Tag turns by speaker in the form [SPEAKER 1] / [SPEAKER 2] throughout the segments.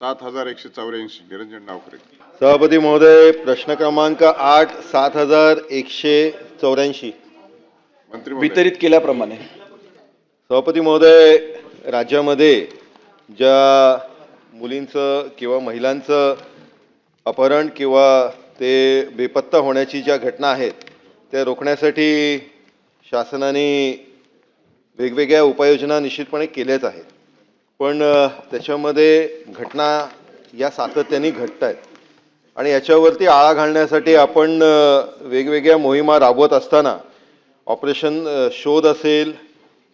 [SPEAKER 1] 7184 निरंजन डावखरे.
[SPEAKER 2] सभापती महोदय, प्रश्न क्रमांक 8 7184
[SPEAKER 1] मंत्री महोदय.
[SPEAKER 3] वितरित केल्याप्रमाणे.
[SPEAKER 2] सभापती महोदय, राज्यामध्ये ज्या मुलींचं किंवा महिलांचं अपहरण किंवा ते बेपत्ता होण्याची ज्या घटना आहेत त्या रोखण्यासाठी शासनाने वेगवेगळ्या उपाययोजना निश्चितपणे केल्याच आहेत, पण त्याच्यामध्ये घटना या सातत्याने घडत आहेत आणि याच्यावरती आळा घालण्यासाठी आपण वेगवेगळ्या मोहिमा राबवत असताना ऑपरेशन शोध असेल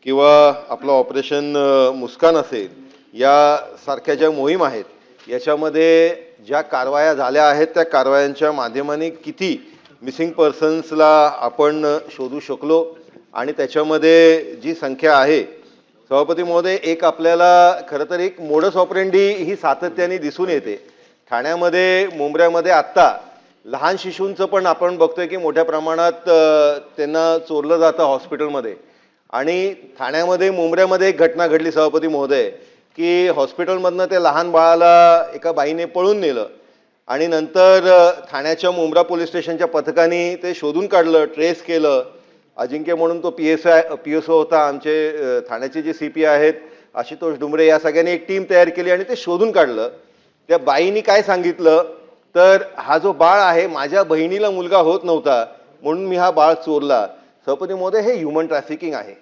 [SPEAKER 2] किंवा आपलं ऑपरेशन मुस्कान असेल, यासारख्या ज्या मोहीम आहेत याच्यामध्ये ज्या कारवाया झाल्या आहेत त्या कारवायांच्या माध्यमाने किती मिसिंग पर्सन्सला आपण शोधू शकलो आणि त्याच्यामध्ये जी संख्या आहे सभापती महोदय, एक आपल्याला खरं तर एक मोडस ऑपरेंडी ही सातत्याने दिसून येते. ठाण्यामध्ये मुंबऱ्यामध्ये आत्ता लहान शिशूंचं पण आपण बघतोय की मोठ्या प्रमाणात त्यांना चोरलं जातं हॉस्पिटलमध्ये. आणि ठाण्यामध्ये मुंबऱ्यामध्ये एक घटना घडली सभापती महोदय की हॉस्पिटलमधनं त्या लहान बाळाला एका बाईने पळून नेलं आणि नंतर ठाण्याच्या मुंब्रा पोलीस स्टेशनच्या पथकाने ते शोधून काढलं, ट्रेस केलं. अजिंक्य म्हणून तो PSO होता. आमचे ठाण्याचे जे CP आहेत आशुतोष डुमरे, या सगळ्यांनी एक टीम तयार केली आणि ते शोधून काढलं. त्या बाईनी काय सांगितलं तर हा जो बाळ आहे माझ्या बहिणीला मुलगा होत नव्हता म्हणून मी हा बाळ चोरला. सभापती महोदय, हे ह्युमन ट्रॅफिकिंग आहे.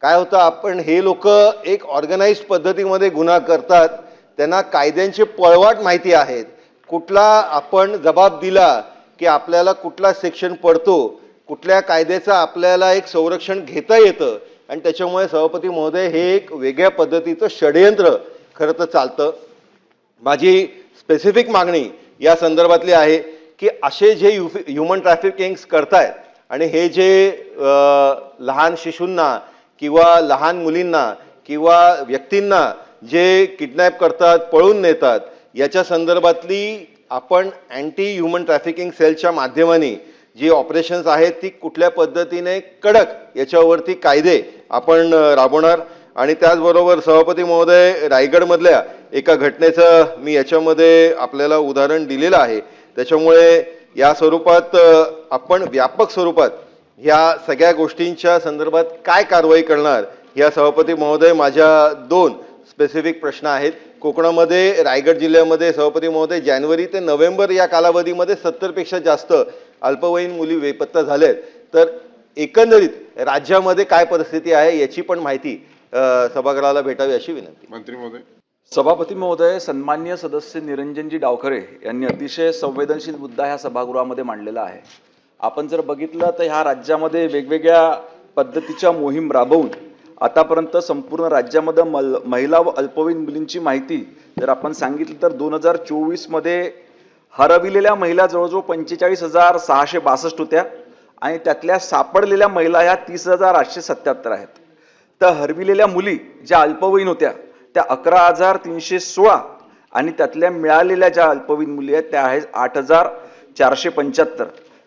[SPEAKER 2] काय होतं, आपण हे लोक एक ऑर्गनाइज्ड पद्धतीमध्ये गुन्हा करतात, त्यांना कायद्यांचे पळवाट माहिती आहेत. कुठला आपण जबाब दिला की आपल्याला कुठला सेक्शन पडतो, कुठल्या कायद्याचं आपल्याला एक संरक्षण घेता येतं आणि त्याच्यामुळे सभापती महोदय हे एक वेगळ्या पद्धतीचं षडयंत्र खरं तर चालतं. माझी स्पेसिफिक मागणी या संदर्भातली आहे की असे जे ह्युमन ट्रॅफिकिंग्स करतायत आणि हे जे लहान शिशूंना किंवा लहान मुलींना किंवा व्यक्तींना जे किडनॅप करतात, पळून नेतात, याच्या संदर्भातली आपण अँटी ह्युमन ट्रॅफिकिंग सेलच्या माध्यमाने जी ऑपरेशन्स आहेत ती कुठल्या पद्धतीने कडक याच्यावरती कायदे आपण राबवणार. आणि त्याचबरोबर सभापती महोदय, रायगडमधल्या एका घटनेचं मी याच्यामध्ये आपल्याला उदाहरण दिलेलं आहे. त्याच्यामुळे या स्वरूपात आपण व्यापक स्वरूपात ह्या सगळ्या गोष्टींच्या संदर्भात काय कारवाई करणार, या सभापती महोदय माझ्या 2 स्पेसिफिक प्रश्न आहेत. कोकणामध्ये रायगड जिल्ह्यामध्ये सभापती महोदय जानेवारी ते नोव्हेंबर या कालावधीमध्ये 70 पेक्षा जास्त अल्पवयीन मुली बेपत्ता झाल्यात. तर एकंदरीत राज्यामध्ये काय परिस्थिती आहे याची पण माहिती सभागृहाला भेटावी अशी विनंती.
[SPEAKER 1] मंत्री महोदय.
[SPEAKER 3] सभापती महोदय, सन्माननीय सदस्य निरंजनजी डावखरे यांनी अतिशय संवेदनशील मुद्दा ह्या सभागृहामध्ये मांडलेला आहे. आपण जर बघितलं तर ह्या राज्यामध्ये वेगवेगळ्या पद्धतीच्या मोहीम राबवून आतापर्यंत संपूर्ण राज्यामध्ये महिला व अल्पवयीन मुलींची माहिती जर आपण सांगितलं तर 2024 मध्ये हरविलेल्या महिला जवळजवळ 45,662 होत्या आणि त्यातल्या सापडलेल्या महिला ह्या 30,877 आहेत. तर हरविलेल्या मुली ज्या अल्पवयीन होत्या त्या 11,316 आणि त्यातल्या मिळालेल्या ज्या अल्पवयीन मुली आहेत त्या आहेत 8,475.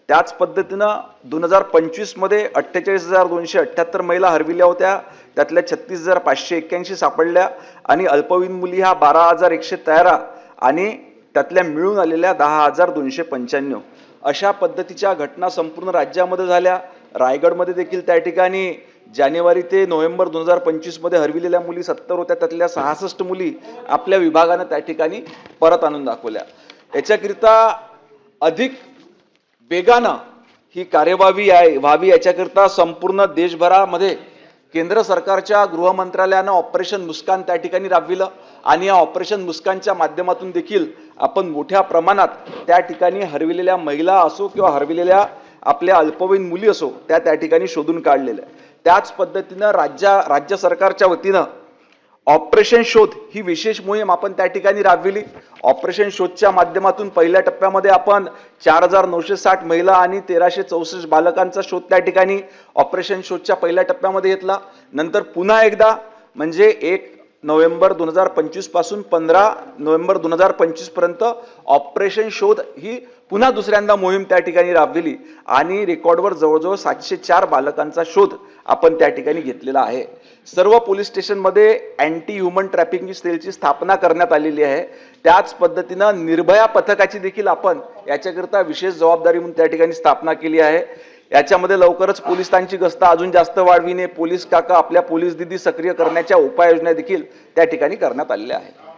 [SPEAKER 3] त्याच पद्धतीनं 2025 मध्ये 48,278 महिला हरविल्या होत्या, त्यातल्या 36,581 सापडल्या आणि अल्पवयीन मुली ह्या 12,113 आणि त्यातल्या मिळून आलेल्या 10,295. अशा पद्धतीच्या घटना संपूर्ण राज्यामध्ये झाल्या. रायगडमध्ये देखील त्या ठिकाणी जानेवारी ते नोव्हेंबर 2025 मध्ये हरविलेल्या मुली 70 होत्या, त्यातल्या 66 मुली आपल्या विभागानं त्या ठिकाणी परत आणून दाखवल्या. याच्याकरिता अधिक वेगानं ही कार्यवाही व्हावी याच्याकरिता संपूर्ण देशभरामध्ये केंद्र सरकारच्या गृह मंत्रालयानं ऑपरेशन मुस्कान त्या ठिकाणी राबविलं आणि या ऑपरेशन मुस्कानच्या माध्यमातून देखील आपण मोठ्या प्रमाणात त्या ठिकाणी हरविलेल्या महिला असो किंवा हरविलेल्या आपल्या अल्पवयीन मुली असो त्या ठिकाणी शोधून काढलेल्या. त्याच पद्धतीनं राज्य सरकारच्या वतीनं ऑपरेशन शोध ही विशेष मोहीम आपण त्या ठिकाणी राबविली. ऑपरेशन शोधच्या माध्यमातून पहिल्या टप्प्यामध्ये आपण 4,960 महिला आणि 1,364 बालकांचा शोध त्या ठिकाणी ऑपरेशन शोधच्या पहिल्या टप्प्यामध्ये घेतला. नंतर पुन्हा एकदा म्हणजे 1 नोव्हेंबर 2025 पासून 15 नोव्हेंबर 2025 पर्यंत ऑपरेशन शोध ही पुन्हा दुसऱ्यांदा मोहीम त्या ठिकाणी राबविली आणि रेकॉर्डवर जवळजवळ 704 बालकांचा शोध आपण त्या ठिकाणी घेतलेला आहे. सर्व पोलीस स्टेशनमध्ये अँटी ह्युमन ट्रॅफिकिंग सेलची स्थापना करण्यात आलेली आहे. त्याच पद्धतीनं निर्भया पथकाची देखील आपण याच्याकरता विशेष जबाबदारी म्हणून त्या ठिकाणी स्थापना केली आहे. याच्यामध्ये लवकरच पोलिसांची गस्त अजून जास्त वाढविणे, पोलीस काका आपल्या पोलीस दिदी सक्रिय करण्याच्या उपाययोजना देखील त्या ठिकाणी करण्यात आलेल्या आहेत.